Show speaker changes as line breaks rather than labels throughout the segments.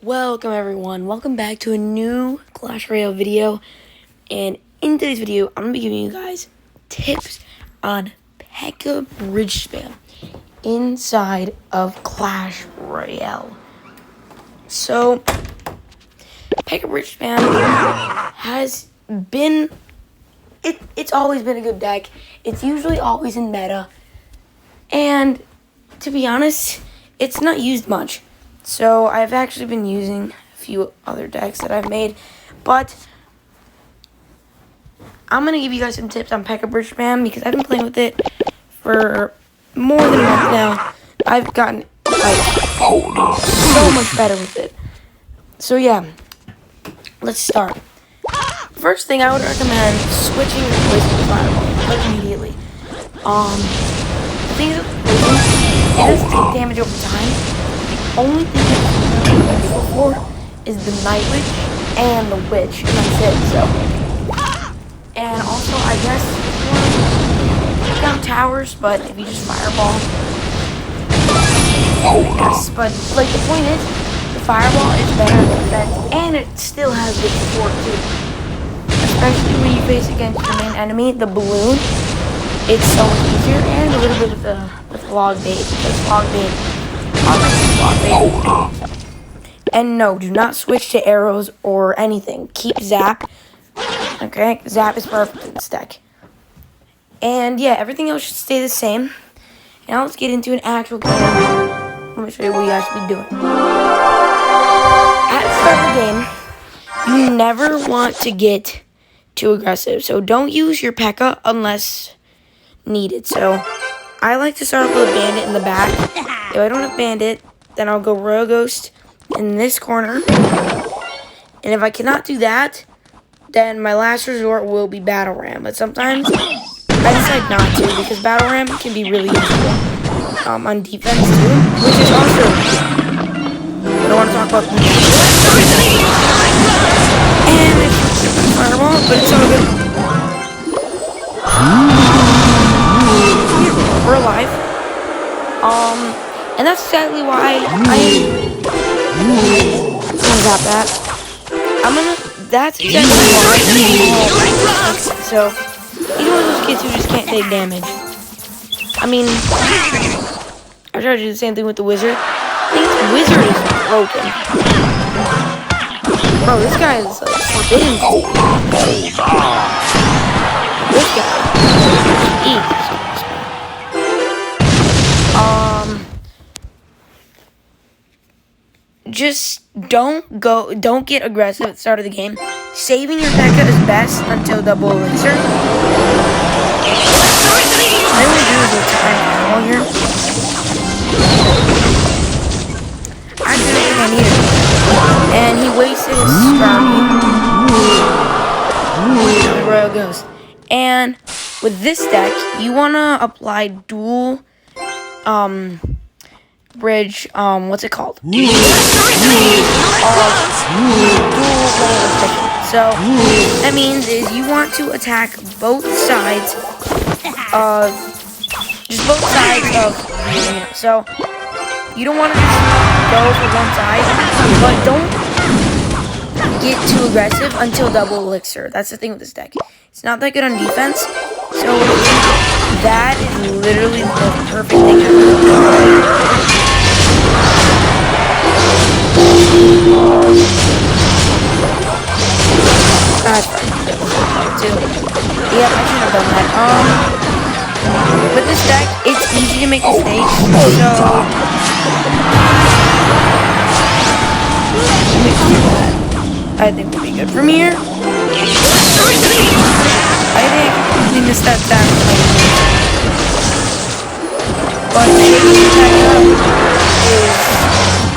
Welcome everyone, welcome back to a new Clash Royale video, and in today's video, I'm going to be giving you guys tips on Pekka Bridge Spam inside of Clash Royale. So, Pekka Bridge Spam has been, it's always been a good deck. It's usually always in meta, and to be honest, it's not used much. So I've actually been using a few other decks that I've made, but I'm going to give you guys some tips on Pekka Bridge Spam because I've been playing with it for more than a month now. I've gotten so much better with it. So yeah, let's start. First thing I would recommend switching to Poison Fireball like immediately. The thing is, it does take damage over time. Only thing it's useful for is the Night Witch and the Witch, and that's it. So, and also I guess take down towers, but if you just fireball, I guess. But like the point is, the fireball is better than defense, and it still has good support too. Especially when you face against your main enemy, the balloon. It's so much easier, and a little bit with log bait. Because log bait. And no, do not switch to arrows or anything. Keep Zap. Okay, Zap is perfect in this deck. And yeah, everything else should stay the same. Now let's get into an actual game. Let me show you what you guys should be doing. At the start of the game, you never want to get too aggressive. So don't use your Pekka unless needed. So I like to start off with a bandit in the back. If I don't have bandit, then I'll go Royal Ghost in this corner. And if I cannot do that, then my last resort will be Battle Ram. But sometimes I decide not to because Battle Ram can be really useful on defense too, which is also, I don't want to talk about and it's fireball, but it's all good. We're alive. And that's exactly why that's exactly why. So, he's one of those kids who just can't take damage. I mean, I try to do the same thing with the wizard. I think the wizard is broken. Bro, this guy is like forbidden. This guy eats. Just don't get aggressive at the start of the game. Saving your Pekka is best until double elixir. I only do is attack all here. I didn't think I needed it. And he wasted his Starmie. Royal Ghost. And with this deck, you wanna apply dual bridge, what's it called? Dual So, that means is you want to attack both sides of, so, you don't want to just go for one side, but don't get too aggressive until double elixir. That's the thing with this deck. It's not that good on defense, so that is literally the perfect thing ever. Yep, I should have done that. With this deck, it's easy to make mistakes, so I think we'll be good from here. I think we missed that down. But shaking the deck up is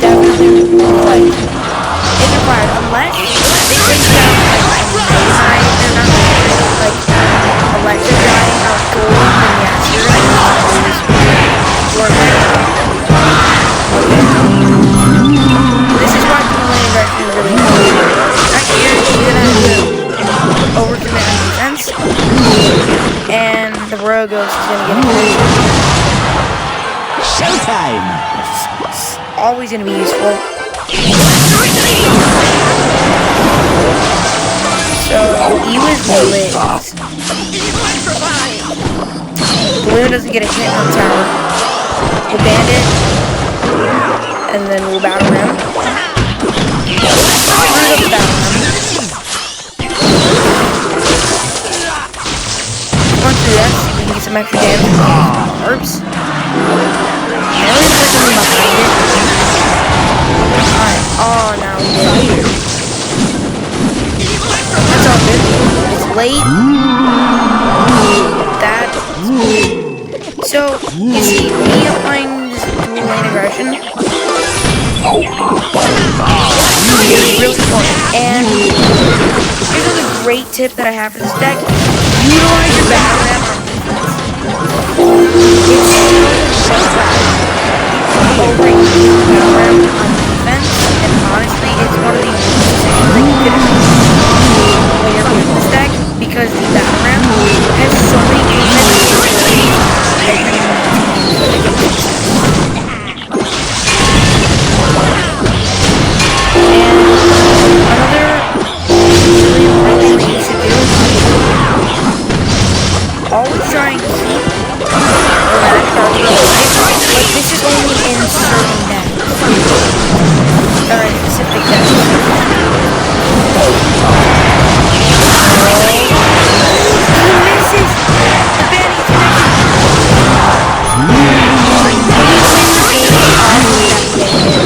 definitely like it's required unless they take down like they're not like electric dying out gold and yes, you're this is why people land direction is really hard. Right here, you're gonna have to overcommit on defense, and the Royal Ghost is gonna get hit. Showtime! Which is always gonna be useful. So he was lit. Balloon doesn't get a hit on tower. We'll bandit, and then we'll battle him. Screws up the battle him. Run through that, see if we can get some extra damage with these orbs. And we're gonna put something behind it. Alright, oh, now we did it. That's all good. It's late. That's so, you see, me applying this dual lane aggression is really important. And here's another great tip that I have for this deck. Utilize your battle ram on defense. It's so bad. Overuse your battle ram on defense, and honestly, it's one of the most decisions that you could make when you're playing this deck, because the battle ram has so many movements that you're going to need to use against this. And another really important thing you should do, always try and keep the last card alive, but this is only in certain decks, or in specific decks. He misses the bandit connection.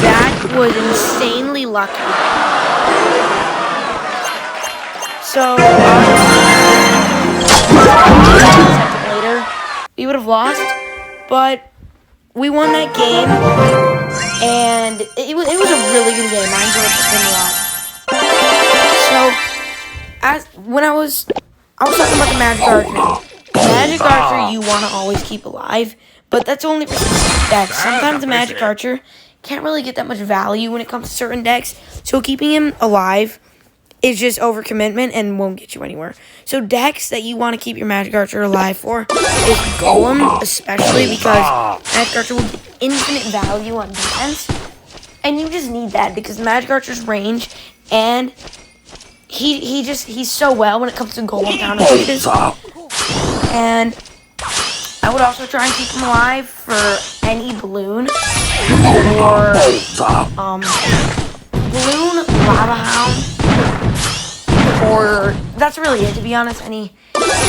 That was insanely lucky. So, later, we would have lost, but we won that game, and it was a really good game. I enjoyed it a lot. So, when I was talking about the Magic Archer. Magic Archer you want to always keep alive, but that's only for specific decks. Sometimes the Magic Archer can't really get that much value when it comes to certain decks, so keeping him alive is just overcommitment and won't get you anywhere. So decks that you want to keep your Magic Archer alive for is Golem, especially because Magic Archer will get infinite value on defense, and you just need that because Magic Archer's range, and he's so well when it comes to Golem down pushes. And I would also try and keep him alive for any balloon or balloon, lava hound, or that's really it, to be honest. Any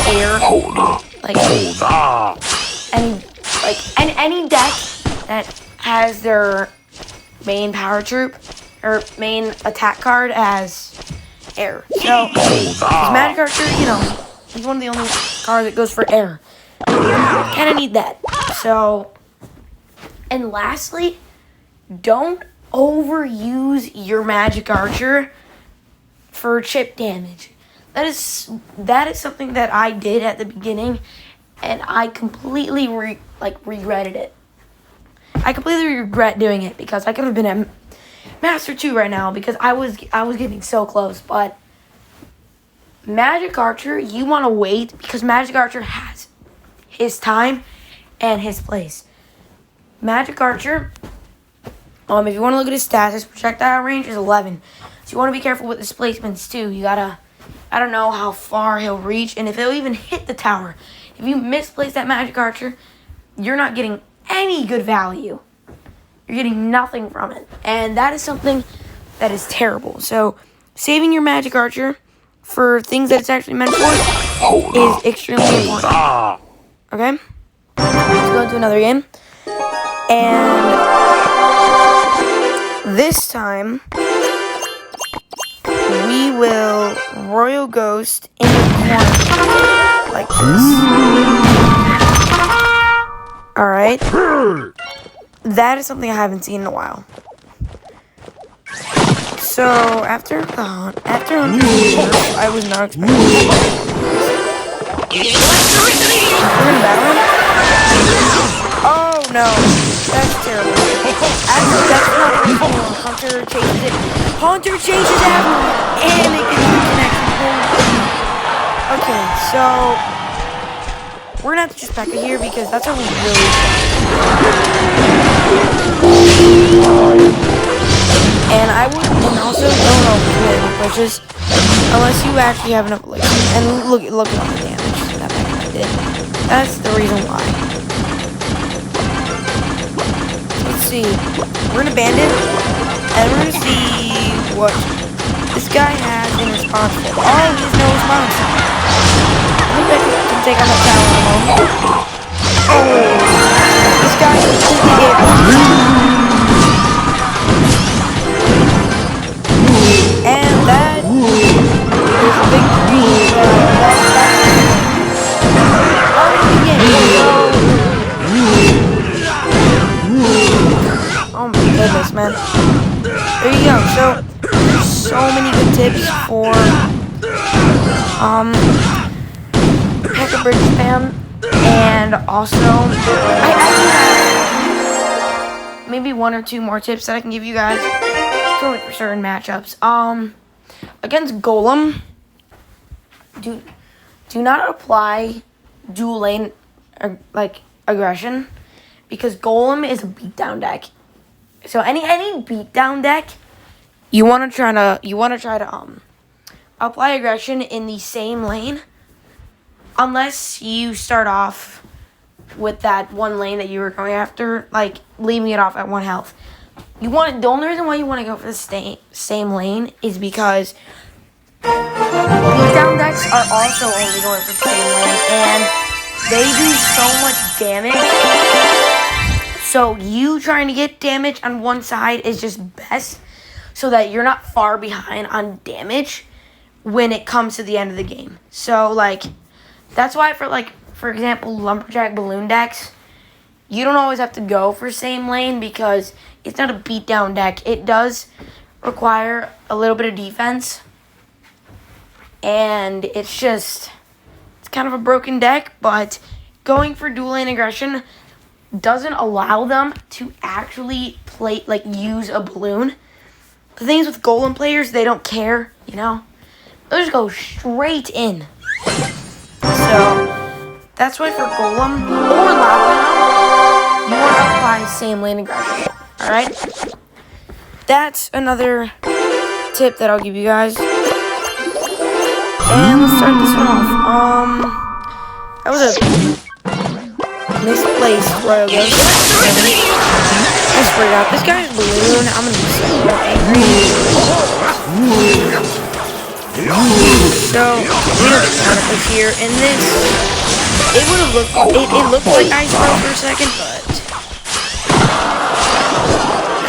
air, any deck that has their main power troop or main attack card as air. So Magic Archer, he's one of the only cards that goes for air. Kind of need that. So, and lastly, don't overuse your Magic Archer for chip damage. That is something that I did at the beginning, and I completely regretted it. I completely regret doing it because I could have been at Master 2 right now because I was getting so close. But Magic Archer, you want to wait because Magic Archer has his time and his place. Magic Archer, if you want to look at his stats, his projectile range is 11. So you want to be careful with his placements too. You gotta, I don't know how far he'll reach and if he'll even hit the tower. If you misplace that Magic Archer, you're not getting any good value. You're getting nothing from it. And that is something that is terrible. So saving your Magic Archer for things that it's actually meant for is extremely important. Okay? Let's go into another game. And this time, we will Royal Ghost in the corner like this. Alright. That is something I haven't seen in a while. So, after 100 years, I was not expecting this. We're gonna battle him? Oh no, that's terrible. Actually, that's not reasonable. Hunter chases it. Hunter chases after and it gets the connection. Okay, so we're gonna have to choose Pekka here because that's a really and I would, and also don't overplay the pushes unless you actually have enough elixir. And look at all the damage that Pekka did. That's the reason why. Let's see. We're gonna bandit, and we're gonna see what this guy has in response to. Oh, he has no response. I think Pekka can take on that tower in a moment. Oh, this guy completely gave up. And that is a victory. Oh my goodness, man. There you go. So there's so many good tips for Pekka Bridge Spam, and also I do have maybe one or two more tips that I can give you guys. For certain matchups. Against Golem, do not apply dual lane aggression, because Golem is a beatdown deck. So any beatdown deck, you want to try to apply aggression in the same lane, unless you start off with that one lane that you were going after, like leaving it off at 1 health. The only reason why you want to go for the same lane is because beatdown decks are also only going for the same lane, and they do so much damage. So you trying to get damage on one side is just best, so that you're not far behind on damage when it comes to the end of the game. So that's why for example, Lumberjack Balloon decks, you don't always have to go for same lane, because it's not a beatdown deck. It does require a little bit of defense, and it's kind of a broken deck, but going for dual lane aggression doesn't allow them to actually use a balloon. The thing is with Golem players, they don't care, They'll just go straight in. So that's why for Golem or Lava, you want to apply same lane aggression. Alright? That's another tip that I'll give you guys. And let's start this one off. That was a misplaced Royal Ghost. I forgot. This guy's balloon. I'm gonna be so angry. So we have a counter here, and this it looked like Ice Bro for a second, but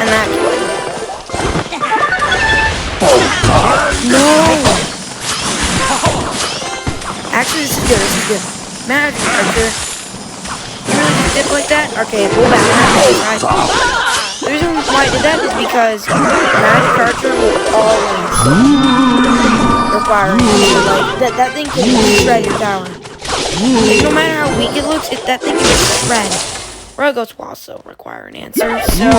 and that no. Actually, this is good. Magic Archer. You really just dip like that? Okay, pull back. The reason why I did that is because Magic Archer will always require that thing can shred your tower. No matter how weak it looks, that thing can shred. Royal Ghost will also require an answer, so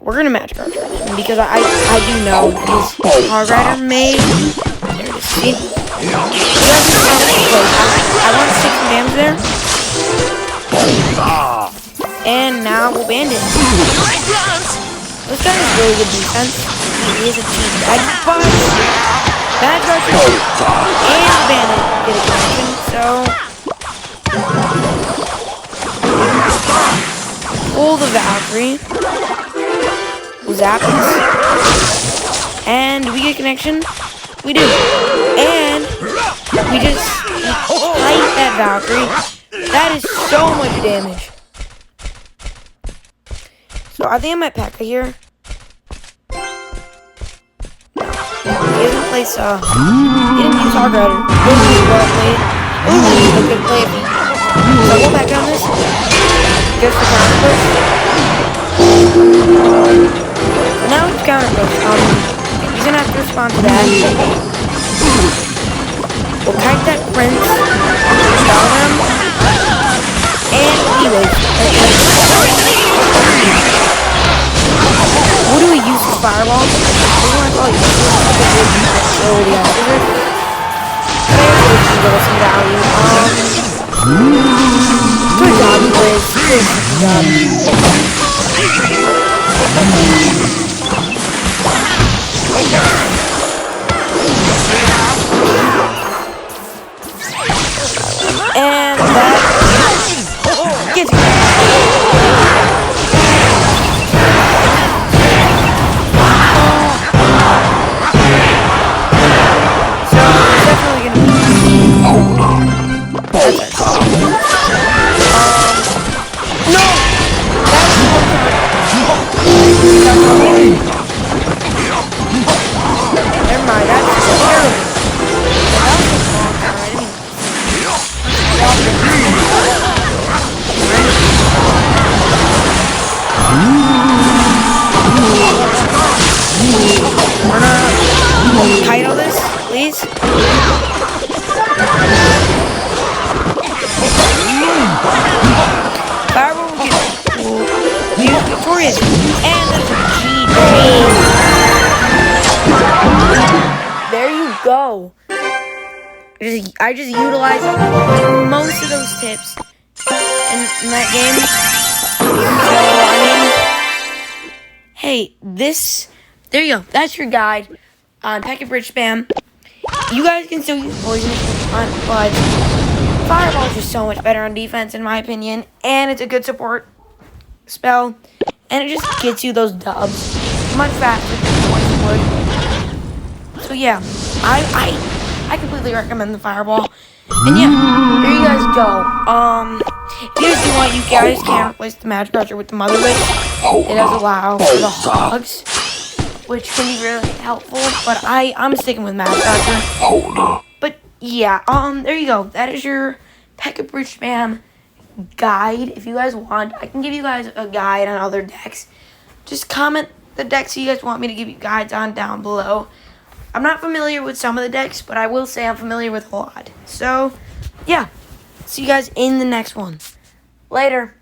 we're gonna Magic Archer because I do know that his Hard Rider may. There it is. See? I want to take some damage there. And now we'll Bandit. This guy has really good defense. He is a cheat bag, but Magic Archer and Bandit get a connection, so pull the Valkyrie. Zap us. And do we get a connection? We do. And we just fight that Valkyrie. That is so much damage. So I think I might Pekka here. He doesn't play he didn't use Hard Rider. This is well played. Ooh, a good play. So we'll back on this. Just for counter push. Now it's counter push. He's gonna have to respond to that. We'll kite that Prince. Down him. And he waits. What do we use for Fireball? Oh, yeah. Give us some value. Good job, Chris. Good job. guys. Fireball will be victorious. And that's a GG. There you go. I just utilized most of those tips in that game. So, I mean, hey, there you go. That's your guide on Pekka Bridge Spam. You guys can still use poison, but Fireball is just so much better on defense, in my opinion. And it's a good support spell. And it just gets you those dubs much faster than poison would. So, yeah, I completely recommend the Fireball. And yeah, there you guys go. If you guys do want, you guys can replace the Magic Crusher with the Mother Witch. It does allow for the hogs, which can be really helpful. But I'm sticking with Magic Crusher. But yeah, there you go. That is your Pekka Bridge Spam guide. If you guys want, I can give you guys a guide on other decks. Just comment the decks you guys want me to give you guides on down below. I'm not familiar with some of the decks, but I will say I'm familiar with a lot. So, yeah. See you guys in the next one. Later.